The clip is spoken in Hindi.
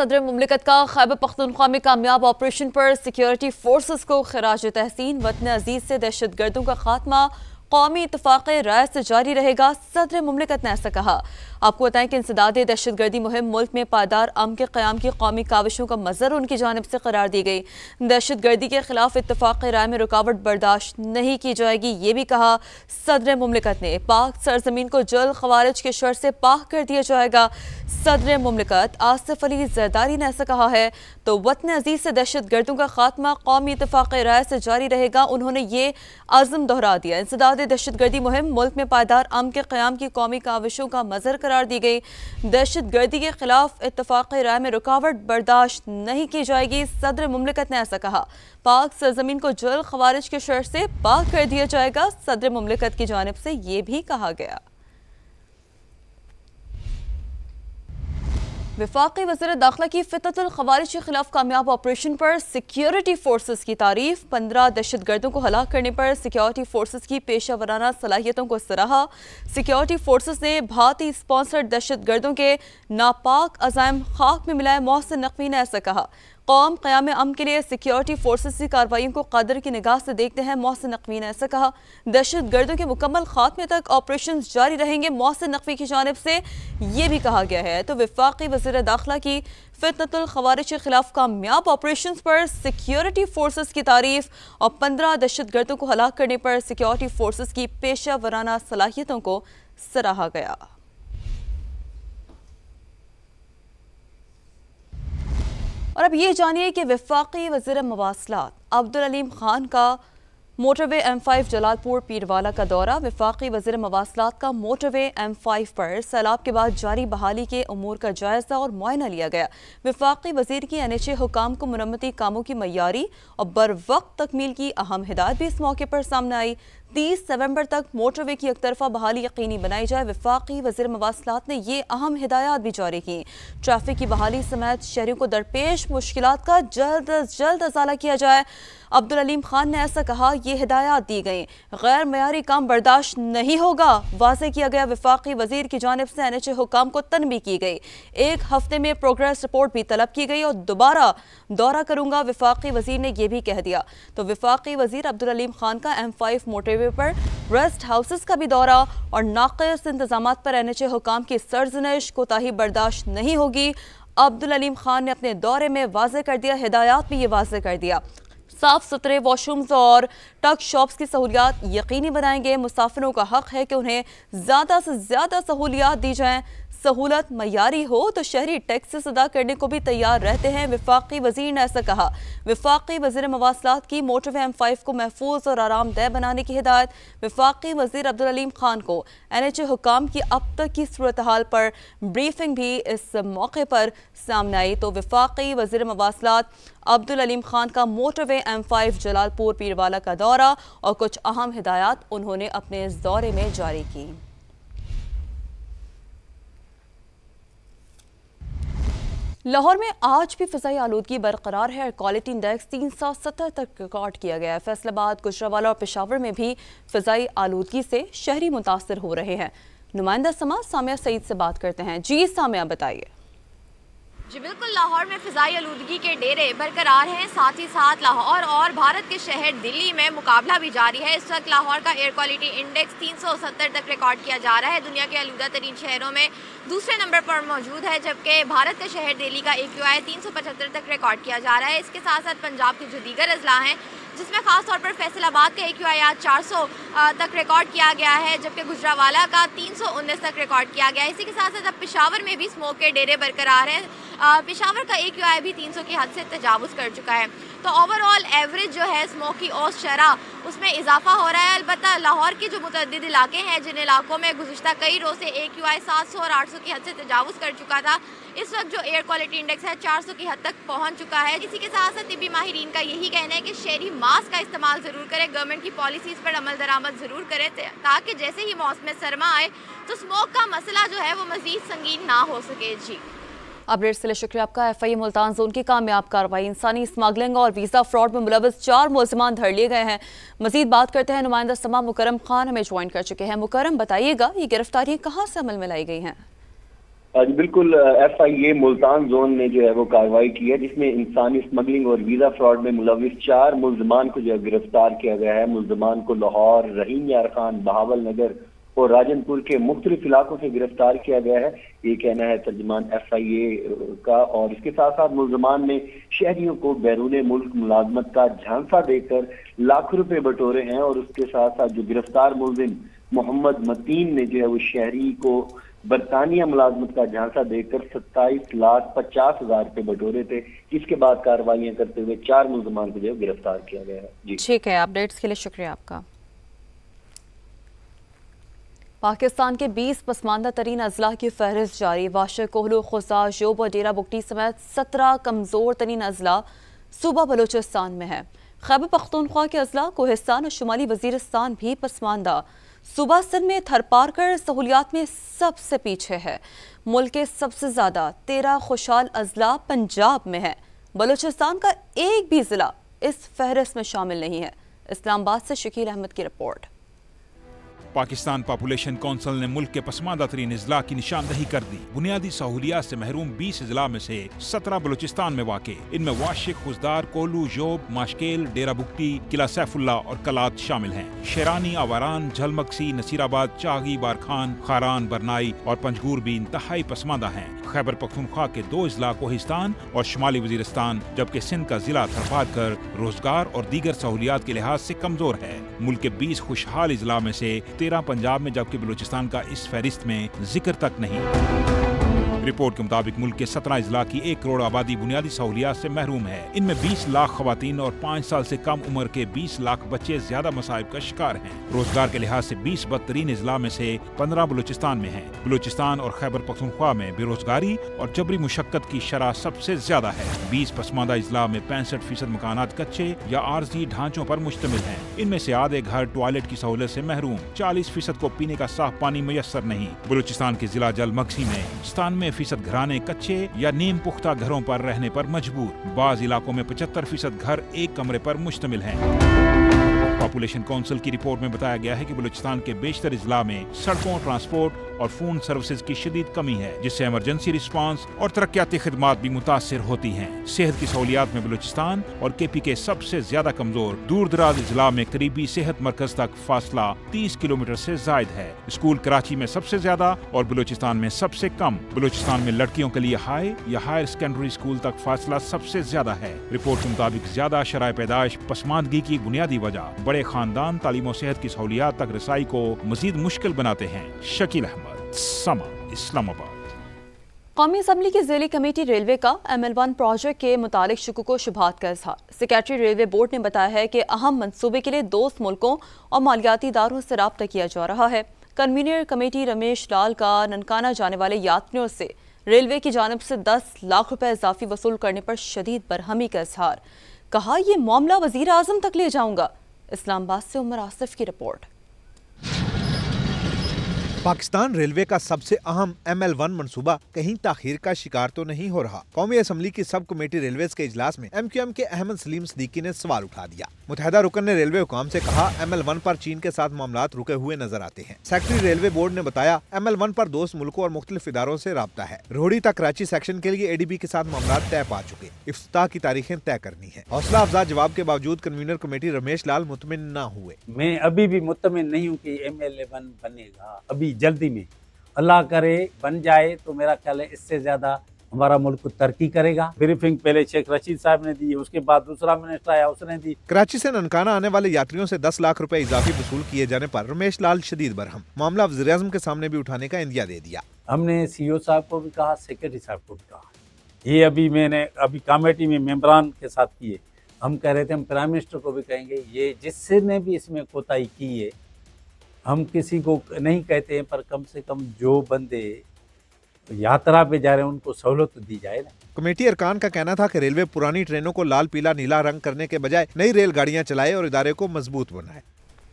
सदर मुमलिकत का खैबर पख्तूनख्वा में कामयाब ऑपरेशन पर सिक्योरिटी फोर्सेस को खराज तहसीन। वतन अजीज से दहशत गर्दों का खात्मा कौमी इत्तफाक़ राय से जारी रहेगा, सदर मुमलिकत ने ऐसा कहा। आपको बताएं कि इंसदाद दहशत गर्दी मुहिम मुल्क में पायदार अमन के क़याम की कौमी काविशों का मज़र उनकी जानिब से करार दी गई। दहशत गर्दी के खिलाफ इत्तफाक़ राय में रुकावट बर्दाश्त नहीं की जाएगी, ये भी कहा। सदर मुमलिकत ने पाक सरजमीन को जल्द खवारिज के शर से पाक कर दिया जाएगा। सदर मुमलिकत आसिफ अली जरदारी ने ऐसा कहा है तो वतन अजीज से दहशत गर्दों का खात्मा कौमी इत्तफाक़ राय से जारी रहेगा। उन्होंने ये आज़म दोहरा दिया। इंसदाद दहशत गर्दी मुहिम मुल्क में पायदार अमन के क़याम की कौमी काविशों का मज़र करार दी गई। दहशत गर्दी के खिलाफ इत्तफाक़ राय में रुकावट बर्दाश्त नहीं की जाएगी। सदर मुमलिकत ने ऐसा कहा। पाक सरजमीन को जल्द खवारिज के शर से पाक कर दिया जाएगा। सदर मुमलिकत की जानिब से ये भी कहा गया। वफाकी वज़ीर दाखिला की फितनतुल खवारिज के खिलाफ कामयाब ऑपरेशन पर सिक्योरिटी फोर्सेस की तारीफ। 15 दहशत गर्दों को हलाक करने पर सिक्योरिटी फोर्सेस की पेशा वराना सलाहियतों को सराहा। सिक्योरिटी फोर्सेस ने भारतीय स्पॉन्सर्ड दहशत गर्दों के नापाक अज़ाइम खाक में मिलाए। मोहसिन नकवी ने ऐसा कहा। कौम क़याम अमन के लिए सिक्योरिटी फोर्सेस की कार्रवाइयों को कदर की निगाह से देखते हैं, मोहसिन नकवी ने ऐसा कहा। दहशत गर्दों के मुकम्मल खात्मे तक ऑपरेशन जारी रहेंगे, मोहसिन नकवी की जानिब से ये भी कहा गया है। तो वफाकी वज़ीर दाखिला की फितनतुल खवारिज के खिलाफ कामयाब ऑपरेशन पर सिक्योरिटी फोर्सेस की तारीफ और 15 दहशत गर्दों को हलाक करने पर सिक्योरिटी फोर्सेस की पेशा वराना सलाहियतों को सराहा गया। और अब ये जानिए कि वफाकी वज़ीर मवासलात अब्दुल अलीम खान का मोटरवे M5 जलालपुर पीरवाला का दौरा। वफाकी वज़ीर मवासलात का मोटरवे M5 पर सैलाब के बाद जारी बहाली के उमूर का जायजा और मुआयना लिया गया। वफाकी वज़ीर की NHA हुकाम को मुरम्मती कामों की मय्यारी और बर वक्त तकमील की अहम हिदायत भी इस मौके पर सामने आई। 30 नवंबर तक मोटरवे की एकतरफा बहाली यकीनी बनाई जाए। वफाकी वज़ीर मवासलात ने ये अहम हिदायत भी जारी की। ट्रैफिक की बहाली समेत शहरियों को दरपेश मुश्किलात का जल्द अज जल्द अज़ाला किया जाए। अब्दुल अलीम खान ने ऐसा कहा। ये हिदायत दी गई। गैर मयारी काम बर्दाश्त नहीं होगा, वाज़ेह किया गया। वफाकी वज़ीर की जानिब से NHA हुकाम को तनबीह की गई। 1 हफ्ते में प्रोग्रेस रिपोर्ट भी तलब की गई और दोबारा दौरा करूंगा, वफाकी वज़ीर ने यह भी कह दिया। तो वफाकी वज़ीर अब्दुल अलीम खान का M5 मोटरवे पर रेस्ट हाउसेस का भी दौरा और नाक़िस इंतजामात पर NHA हुकाम की सरजनिश कोताही बर्दाश्त नहीं होगी। अब्दुल अलीम खान ने अपने दौरे में वाज़ेह कर दिया, हिदायत में ये वाज़ेह कर दिया। साफ सुथरे वॉशरूम्स और टक शॉप्स की सहूलियात यकीनी बनाएंगे। मुसाफिरों का हक है कि उन्हें ज़्यादा से ज़्यादा सहूलियात दी जाएं। सहूलत मयारी हो तो शहरी टैक्सेस अदा करने को भी तैयार रहते हैं, वफाकी वज़ीर ने ऐसा कहा। वफाकी वज़ीर मवासलात की मोटरवे M5 को महफूज और आरामदेह बनाने की हिदायत। वफाकी वज़ीर अब्दुल अलीम खान को NHA हुकाम की अब तक की सूरत हाल पर ब्रीफिंग भी इस मौके पर सामने आई। तो वफाकी वज़ीर मवासलात अब्दुल अलीम खान का मोटरवे M5 जलालपुर पीरवाला का दौरा और कुछ अहम हिदायत उन्होंने अपने इस दौरे में जारी की। लाहौर में आज भी फ़िज़ाई आलूदगी बरकरार है। एयर क्वालिटी इंडेक्स 370 तक रिकॉर्ड किया गया है। फैसलाबाद, गुजरावाला और पेशावर में भी फ़िज़ाई आलूदगी से शहरी मुतासर हो रहे हैं। नुमाइंदा समा सामिया सईद से बात करते हैं। जी सामिया, बताइए। जी बिल्कुल, लाहौर में फ़िज़ाई आलूदगी के डेरे बरकरार हैं। साथ ही साथ लाहौर और भारत के शहर दिल्ली में मुकाबला भी जारी है। इस वक्त लाहौर का एयर क्वालिटी इंडेक्स 370 तक रिकॉर्ड किया जा रहा है। दुनिया के आलूदा तरीन शहरों में दूसरे नंबर पर मौजूद है, जबकि भारत के शहर दिल्ली का AQI 375 तक रिकॉर्ड किया जा रहा है। इसके साथ साथ पंजाब के जो दीगर अजला हैं, जिसमें खासतौर पर फैसलाबाद का AQI आज 400 तक रिकॉर्ड किया गया है, जबकि गुजरावाला का 319 तक रिकॉर्ड किया गया है। इसी के साथ साथ अब पेशावर में भी स्मोक के डेरे बरकरार हैं। पेशावर का AQI भी 300 की हद से तजावुज़ कर चुका है। तो ओवरऑल एवरेज जो है स्मोक की औसत शरह उसमें इजाफा हो रहा है। अलबत्ता लाहौर के जो मुतअद्दिद इलाके हैं, जिन इलाकों में गुज़िश्ता कई रोज़ से AQI 700 और 800 की हद से तजावुज़ कर चुका था, इस वक्त जो एयर क्वालिटी इंडेक्स है 400 की हद तक पहुंच चुका है। इसी के साथ साथ तिब्बी माहिरीन का यही कहना है कि शहरी मास्क का इस्तेमाल ज़रूर करें, गवर्नमेंट की पॉलिसीज़ पर अमल दरामद ज़रूर करें, ताकि जैसे ही मौसम सरमा आए तो स्मोक का मसला जो है वो मज़ीद संगीन ना हो सके। जी अपडेट के लिए शुक्रिया आपका। FIA मुल्तान जोन की कामयाब कार्रवाई। इंसानी स्मगलिंग और वीज़ा फ्रॉड में मुलव्वस 4 मुलज़िमान धर लिए गए हैं। मजीद बात करते हैं, नुमाइंदा समा मुकरम खान हमें ज्वाइन कर चुके हैं। मुकरम, बताइएगा ये गिरफ्तारियां कहाँ से अमल में लाई गई हैं? आज बिल्कुल FIA मुल्तान जोन ने जो है वो कार्रवाई की है, जिसमें इंसानी स्मगलिंग और वीजा फ्रॉड में मुलविस 4 मुल्जमान को जो गिरफ्तार किया गया है। मुल्जमान को लाहौर, रहीम यार खान, बहावल नगर और राजनपुर के मुख्तलिफ इलाकों से गिरफ्तार किया गया है, ये कहना है तर्जुमान FIA का। और इसके साथ साथ मुल्जमान ने शहरियों को बैरून मुल्क मुलाजमत का झांसा देकर लाखों रुपए बटोरे हैं। और उसके साथ साथ जो गिरफ्तार मुलजिम मोहम्मद मतीन ने जो है वो शहरी को बरतानिया मुलाजमत का झांसा देकर 27,50,000 रुपए बटोरे थे, जिसके बाद कार्रवाइयां करते हुए 4 मुल्जमान को जो गिरफ्तार किया गया है। जी ठीक है, अपडेट्स के लिए शुक्रिया आपका। पाकिस्तान के 20 पसमानदा तरीन अजला की फहरिस्त जारी। वाशर, कोहलू, खुजा, जोब और डेरा बुगटी समेत 17 कमजोर तरीन अजला सूबा बलूचिस्तान में है। खैबर पख्तूनख्वा के अजला कोहिस्तान और शुमाली वजीरिस्तान भी पसमानदा। सूबा सिंध में थरपारकर सहूलियात में सबसे पीछे है। मुल्क के सबसे ज्यादा 13 खुशहाल अजला पंजाब में है। बलूचिस्तान का एक भी जिला इस फहरिस्त में शामिल नहीं है। इस्लामाबाद से शकील अहमद की रिपोर्ट। पाकिस्तान पॉपुलेशन काउंसिल ने मुल्क के पसमानदा तरीन अजला की निशानदही कर दी। बुनियादी सहूलियात से महरूम 20 अजला में से 17 बलूचिस्तान में वाक़े। इनमें वाशिक, खुजदार, कोलू, जोब, माशकेल, डेरा बुगटी, किला सैफुल्ला और कलात शामिल हैं। शेरानी, आवारान, झलमक्सी, नसीराबाद, चागी, बारखान, खारान, बरनाई और पंजगूर भी इंतहाई पसमानदा हैं। खैबर पख्तूनख्वा के 2 अजला कोहिस्तान और शुमाली वजीरिस्तान, जबकि सिंध का जिला थरपारकर रोजगार और दीगर सहूलियात के लिहाज से कमजोर है। मुल्क के 20 खुशहाल अजला में से 13 पंजाब में, जबकि बलूचिस्तान का इस फहरिस्त में जिक्र तक नहीं। रिपोर्ट के मुताबिक मुल्क के 17 अजला की 1 करोड़ आबादी बुनियादी सहूलियात से महरूम है। इनमें 20 लाख खवातीन और 5 साल से कम उम्र के 20 लाख बच्चे ज्यादा मसाइब का शिकार हैं। रोजगार के लिहाज से 20 बदतरीन अजला में से 15 बलूचिस्तान में हैं। बलूचिस्तान और खैबर पख्तूनख्वा में बेरोजगारी और जबरी मुशक्कत की शरह सबसे ज्यादा है। 20 पसमानदा अजला में 65% मकानात कच्चे या आर्जी ढांचों पर मुश्तमिल हैं। इनमें से आधे घर टॉयलेट की सहूलत से महरूम। 40% को पीने का साफ पानी मुयस्सर नहीं। बलूचिस्तान के जिला जलमक्सी में 97% घराने कच्चे या नीम पुख्ता घरों पर रहने पर मजबूर। बाज इलाकों में 75% घर एक कमरे पर मुश्तमिल हैं। पॉपुलेशन काउंसिल की रिपोर्ट में बताया गया है कि बलूचिस्तान के बेशतर अजला में सड़कों, ट्रांसपोर्ट और फोन सर्विसेज की शदीद कमी है, जिससे इमरजेंसी रिस्पांस और तरक्याती खिदमात भी मुतासिर होती हैं। सेहत की सहूलियात में बलूचिस्तान और KP के सबसे ज्यादा कमजोर। दूर दराज अजला में करीबी सेहत मरकज तक फासला 30 किलोमीटर से जायद है। स्कूल कराची में सबसे ज्यादा और बलूचिस्तान में सबसे कम। बलूचिस्तान में लड़कियों के लिए हाई या हायर सेकेंडरी स्कूल तक फासला सबसे ज्यादा है। रिपोर्ट के मुताबिक ज्यादा शराय पैदाइश पसमानदगी की बुनियादी वजह। बड़े खानदान तालीम और सेहत की सहूलियात तक रसाई को मजीद मुश्किल बनाते हैं। शकील अहमद, समा, इस्लामाबाद। कौमी असम्बली की ज़िली कमेटी रेलवे का ML1 प्रोजेक्ट के मुतालिक शुकूक व शुबहात का इजहार। सेक्रेटरी रेलवे बोर्ड ने बताया है कि अहम मंसूबे के लिए दोस्त मुल्कों और मालियाती इदारों से रब्ता किया जा रहा है। कन्वीनर कमेटी रमेश लाल का ननकाना जाने वाले यात्रियों से रेलवे की जानिब से 10 लाख रुपए इजाफी वसूल करने पर शदीद बरहमी का इजहार। कहा, ये मामला वजीर आजम तक ले जाऊंगा। इस्लामाबाद से उमर आसिफ की रिपोर्ट। पाकिस्तान रेलवे का सबसे अहम ML1 मंसूबा कहीं ताखीर का शिकार तो नहीं हो रहा। कौमी असम्बली की सब कमेटी रेलवेज के इजलास में MQM के अहमद सलीम सिद्दीकी ने सवाल उठा दिया। मुतहदा रुकन ने रेलवे हुकाम से कहा, ML1 पर चीन के साथ मामलात रुके हुए नजर आते हैं। सेक्रेटरी रेलवे बोर्ड ने बताया, ML1 पर दोस्त मुल्कों और मुख्तलिफ इदारों से राब्ता है। रोहड़ी तक कराची सेक्शन के लिए ADB के साथ मामलात तय पा चुके। इफ्तिताह की तारीखें तय करनी है। हौसला अफजा जवाब के बावजूद कन्वीनर कमेटी रमेश लाल मुतमिन न हुए। मैं अभी भी मुतमिन नहीं हूँ कि ML1 बनेगा अभी जल्दी में। अल्लाह करे बन जाए तो मेरा ख्याल है इससे ज्यादा हमारा मुल्क तरक्की करेगा। ब्रीफिंग पहले शेख रशीद साहब ने दी, उसके बाद दूसरा मिनिस्टर आया उसने दी। कराची से ननकाना आने वाले यात्रियों से 10 लाख रुपए इजाफी वसूल किए जाने पर रमेश लाल शदीद बरहम। मामला वज़ीर आज़म के सामने भी उठाने का इंदिया दे दिया। हमने CEO साहब को भी कहा, सेक्रेटरी साहब को भी कहा। ये मैंने कमेटी में मेंबरान के साथ किए। हम कह रहे थे हम प्राइम मिनिस्टर को भी कहेंगे, ये जिसने भी इसमें कोताही की है, हम किसी को नहीं कहते हैं, पर कम से कम जो बंदे यात्रा पे जा रहे हैं उनको सहूलत दी जाए ना। कमेटी अरकान का कहना था कि रेलवे पुरानी ट्रेनों को लाल पीला नीला रंग करने के बजाय नई रेलगाड़ियां चलाए और इदारे को मजबूत बनाए।